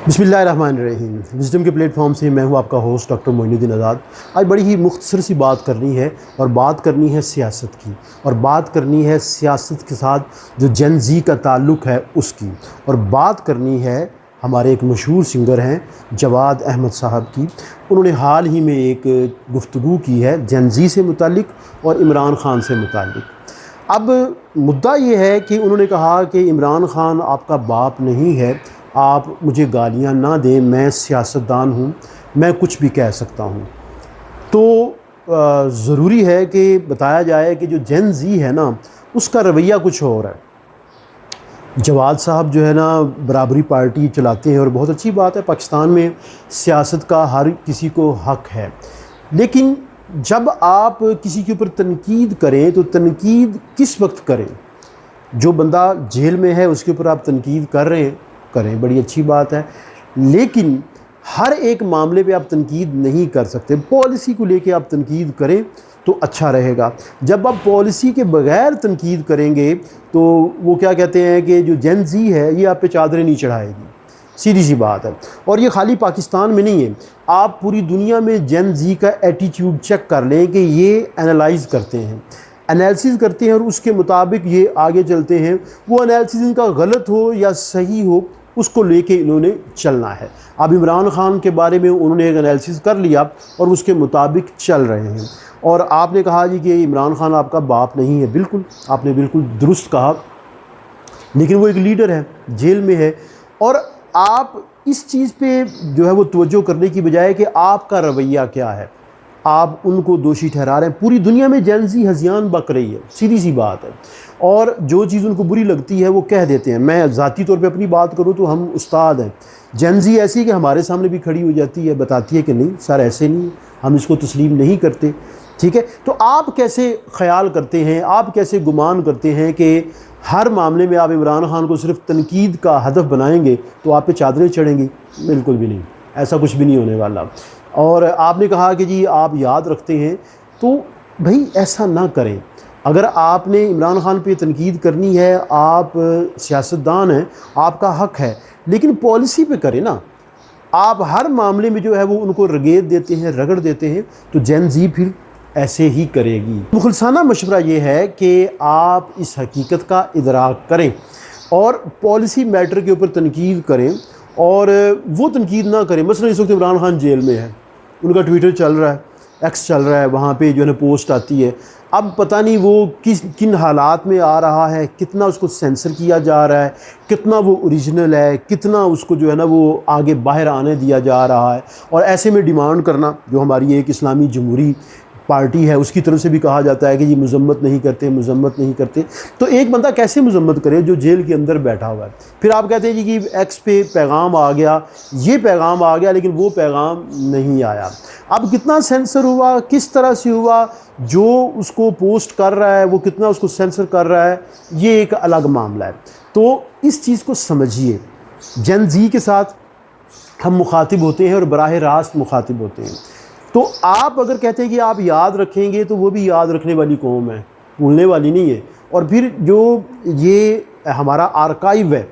बिस्मिल्लाहिर्रहमानिर्रहीम। विज़डम के प्लेटफॉर्म से मैं हूं आपका होस्ट डॉक्टर मोइनुद्दीन आज़ाद। आज बड़ी ही मुख्तसर सी बात करनी है और बात करनी है सियासत की, और बात करनी है सियासत के साथ जो जेन ज़ी का ताल्लुक़ है उसकी, और बात करनी है हमारे एक मशहूर सिंगर हैं जवाद अहमद साहब की। उन्होंने हाल ही में एक गुफ्तगू की है जेन ज़ी से मुताल्लिक़ और इमरान ख़ान से मुताल्लिक़। अब मुद्दा ये है कि उन्होंने कहा कि इमरान ख़ान आपका बाप नहीं है, आप मुझे गालियाँ ना दें, मैं सियासतदान हूँ, मैं कुछ भी कह सकता हूँ। तो ज़रूरी है कि बताया जाए कि जो जेन ज़ी है ना, उसका रवैया कुछ और है। जवाद साहब जो है ना बराबरी पार्टी चलाते हैं और बहुत अच्छी बात है, पाकिस्तान में सियासत का हर किसी को हक़ है। लेकिन जब आप किसी के ऊपर तनकीद करें तो तनकीद किस वक्त करें? जो बंदा जेल में है उसके ऊपर आप तनकीद कर रहे हैं, करें, बड़ी अच्छी बात है, लेकिन हर एक मामले पे आप तनकीद नहीं कर सकते। पॉलिसी को लेके आप तनकीद करें तो अच्छा रहेगा। जब आप पॉलिसी के बगैर तनकीद करेंगे तो वो क्या कहते हैं कि जो जेन ज़ी है ये आप पे चादरें नहीं चढ़ाएगी, सीधी सी बात है। और ये खाली पाकिस्तान में नहीं है, आप पूरी दुनिया में जेन ज़ी का एटीट्यूड चेक कर लें कि ये एनालाइज़ करते हैं, एनालिसिस करते हैं और उसके मुताबिक ये आगे चलते हैं। वो एनालिसिस इनका गलत हो या सही हो, उसको लेके इन्होंने चलना है। अब इमरान ख़ान के बारे में उन्होंने एक एनालिसिस कर लिया और उसके मुताबिक चल रहे हैं। और आपने कहा जी कि इमरान ख़ान आपका बाप नहीं है, बिल्कुल, आपने बिल्कुल दुरुस्त कहा, लेकिन वो एक लीडर है, जेल में है। और आप इस चीज़ पे जो है वो तवज्जो करने की बजाय कि आपका रवैया क्या है, आप उनको दोषी ठहरा रहे हैं। पूरी दुनिया में जेन ज़ी हज़ियान बक रही है, सीधी सी बात है। और जो चीज़ उनको बुरी लगती है वो कह देते हैं। मैं ज़ाती तौर पे अपनी बात करूँ तो हम उस्ताद हैं। जेन ज़ी ऐसी है कि हमारे सामने भी खड़ी हो जाती है, बताती है कि नहीं सर ऐसे नहीं, हम इसको तस्लीम नहीं करते, ठीक है। तो आप कैसे ख़याल करते हैं, आप कैसे गुमान करते हैं कि हर मामले में आप इमरान ख़ान को सिर्फ तनकीद का हदफ बनाएंगे तो आप पे चादरें चढ़ेंगी? बिल्कुल भी नहीं, ऐसा कुछ भी नहीं होने वाला। और आपने कहा कि जी आप याद रखते हैं, तो भाई ऐसा ना करें। अगर आपने इमरान ख़ान पे तनकीद करनी है, आप सियासतदान हैं, आपका हक़ है, लेकिन पॉलिसी पे करें ना। आप हर मामले में जो है वो उनको रगेद देते हैं, रगड़ देते हैं, तो जेन ज़ी फिर ऐसे ही करेगी। मुखलसाना मशवरा ये है कि आप इस हकीकत का इदराक करें और पॉलिसी मैटर के ऊपर तनकीद करें, और वो तनकीद ना करें। मसलन इस वक्त इमरान ख़ान जेल में है, उनका ट्विटर चल रहा है, एक्स चल रहा है, वहाँ पे जो है ना पोस्ट आती है। अब पता नहीं वो किन हालात में आ रहा है, कितना उसको सेंसर किया जा रहा है, कितना वो ओरिजिनल है, कितना उसको जो है ना वो आगे बाहर आने दिया जा रहा है। और ऐसे में डिमांड करना, जो हमारी एक इस्लामी जमहूरी पार्टी है उसकी तरफ से भी कहा जाता है कि ये मजम्मत नहीं करते, मजम्मत नहीं करते। तो एक बंदा कैसे मजम्मत करे जो जेल के अंदर बैठा हुआ है? फिर आप कहते हैं जी कि एक्स पे पैगाम आ गया, ये पैगाम आ गया, लेकिन वो पैगाम नहीं आया। अब कितना सेंसर हुआ, किस तरह से हुआ, जो उसको पोस्ट कर रहा है वो कितना उसको सेंसर कर रहा है, ये एक अलग मामला है। तो इस चीज़ को समझिए, जेन ज़ी के साथ हम मुखातिब होते हैं और बराह रास्त मुखातिब होते हैं। तो आप अगर कहते हैं कि आप याद रखेंगे, तो वो भी याद रखने वाली कौम है, भूलने वाली नहीं है। और फिर जो ये हमारा आर्काइव है,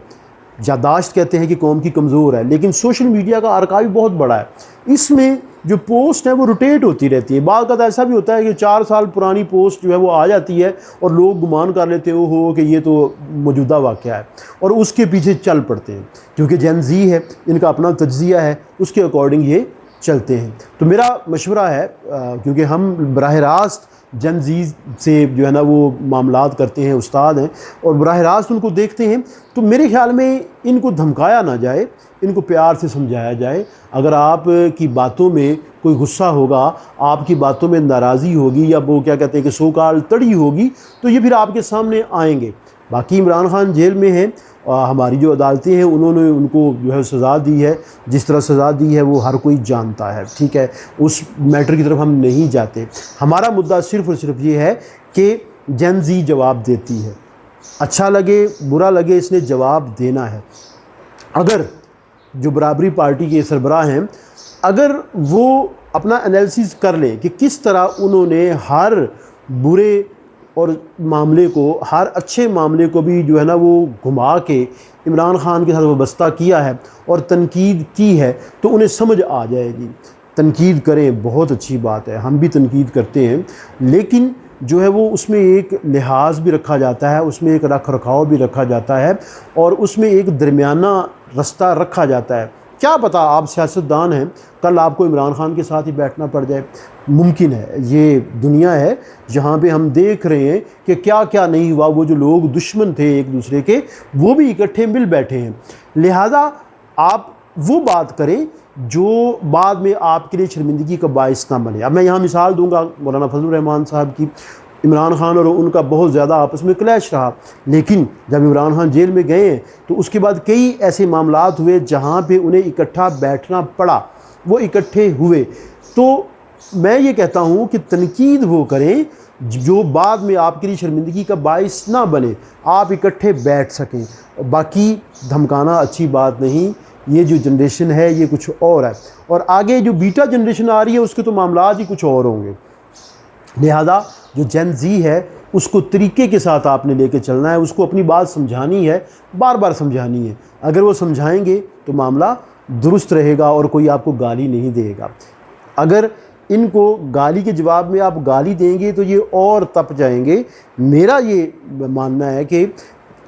यादाश्त कहते हैं कि कौम की कमज़ोर है, लेकिन सोशल मीडिया का आर्काइव बहुत बड़ा है। इसमें जो पोस्ट है वो रोटेट होती रहती है। बाद का तो ऐसा भी होता है कि 4 साल पुरानी पोस्ट जो है वो आ जाती है और लोग गुमान कर लेते हो कि ये तो मौजूदा वाक़या है, और उसके पीछे चल पड़ते हैं। क्योंकि जेन ज़ी है, इनका अपना तज्ज़िया है, उसके अकॉर्डिंग ये चलते हैं। तो मेरा मशवरा है, क्योंकि हम बराह रास्त जेन ज़ी से जो है ना वो मामलात करते हैं, उस्ताद हैं, और बराह रास्त उनको देखते हैं, तो मेरे ख़्याल में इनको धमकाया ना जाए, इनको प्यार से समझाया जाए। अगर आप की बातों में कोई गुस्सा होगा, आपकी बातों में नाराज़ी होगी, या वो क्या कहते हैं कि सो-कॉल तड़ी होगी, तो ये फिर आपके सामने आएंगे। बाकी इमरान ख़ान जेल में हैं, हमारी जो अदालतें हैं उन्होंने उनको जो है सज़ा दी है, जिस तरह सज़ा दी है वो हर कोई जानता है, ठीक है। उस मैटर की तरफ हम नहीं जाते। हमारा मुद्दा सिर्फ़ और सिर्फ ये है कि जेन ज़ी जवाब देती है, अच्छा लगे बुरा लगे, इसने जवाब देना है। अगर जो बराबरी पार्टी के सरबराह हैं, अगर वो अपना एनालिसिस कर लें कि किस तरह उन्होंने हर बुरे और मामले को, हर अच्छे मामले को भी जो है ना वो घुमा के इमरान ख़ान के साथ वाबस्ता किया है और तनकीद की है, तो उन्हें समझ आ जाएगी। तनकीद करें, बहुत अच्छी बात है, हम भी तनकीद करते हैं, लेकिन जो है वो उसमें एक लिहाज भी रखा जाता है, उसमें एक रख रखाव भी रखा जाता है और उसमें एक दरमियाना रास्ता रखा जाता है। क्या पता आप सियासतदान हैं, कल आपको इमरान ख़ान के साथ ही बैठना पड़ जाए, मुमकिन है। ये दुनिया है जहाँ पे हम देख रहे हैं कि क्या क्या नहीं हुआ। वो जो लोग दुश्मन थे एक दूसरे के, वो भी इकट्ठे मिल बैठे हैं। लिहाजा आप वो बात करें जो बाद में आपके लिए शर्मिंदगी का बायस ना बने। अब मैं यहाँ मिसाल दूंगा मौलाना फजलुर रहमान साहब की। इमरान ख़ान और उनका बहुत ज़्यादा आपस में क्लैश रहा, लेकिन जब इमरान ख़ान जेल में गए तो उसके बाद कई ऐसे मामलात हुए जहाँ पे उन्हें इकट्ठा बैठना पड़ा, वो इकट्ठे हुए। तो मैं ये कहता हूँ कि तनकीद वो करें जो बाद में आपके लिए शर्मिंदगी का बायस ना बने, आप इकट्ठे बैठ सकें। बाकी धमकाना अच्छी बात नहीं। ये जो जनरेशन है ये कुछ और है, और आगे जो बीटा जनरेशन आ रही है उसके तो मामलात ही कुछ और होंगे। लिहाजा जो जेन ज़ी है उसको तरीके के साथ आपने लेके चलना है, उसको अपनी बात समझानी है, बार बार समझानी है। अगर वो समझाएंगे तो मामला दुरुस्त रहेगा और कोई आपको गाली नहीं देगा। अगर इनको गाली के जवाब में आप गाली देंगे तो ये और तप जाएंगे। मेरा ये मानना है कि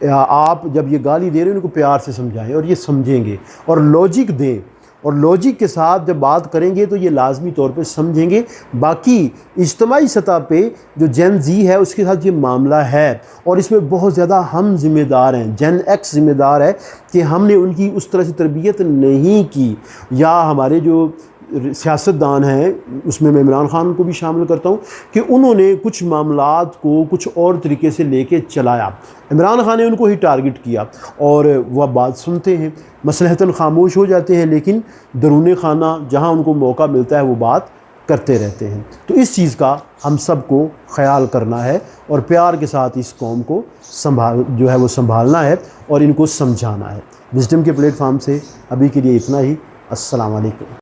आप जब ये गाली दे रहे हैं उनको प्यार से समझाएं और ये समझेंगे, और लॉजिक दें, और लॉजिक के साथ जब बात करेंगे तो ये लाजमी तौर पे समझेंगे। बाकी इज्तमाई सतह पे जो जेन ज़ी है उसके साथ ये मामला है, और इसमें बहुत ज़्यादा हम ज़िम्मेदार हैं, जेन एक्स ज़िम्मेदार है कि हमने उनकी उस तरह से तरबियत नहीं की, या हमारे जो सियासतदान हैं उसमें मैं इमरान ख़ान को भी शामिल करता हूँ कि उन्होंने कुछ मामलात को कुछ और तरीके से लेके चलाया। इमरान ख़ान ने उनको ही टारगेट किया और वह बात सुनते हैं, मसलहतन खामोश हो जाते हैं, लेकिन दरूने खाना जहाँ उनको मौका मिलता है वो बात करते रहते हैं। तो इस चीज़ का हम सब को ख़याल करना है और प्यार के साथ इस कौम को संभालना है और इनको समझाना है। विज़डम के प्लेटफार्म से अभी के लिए इतना ही। अस्सलाम वालेकुम।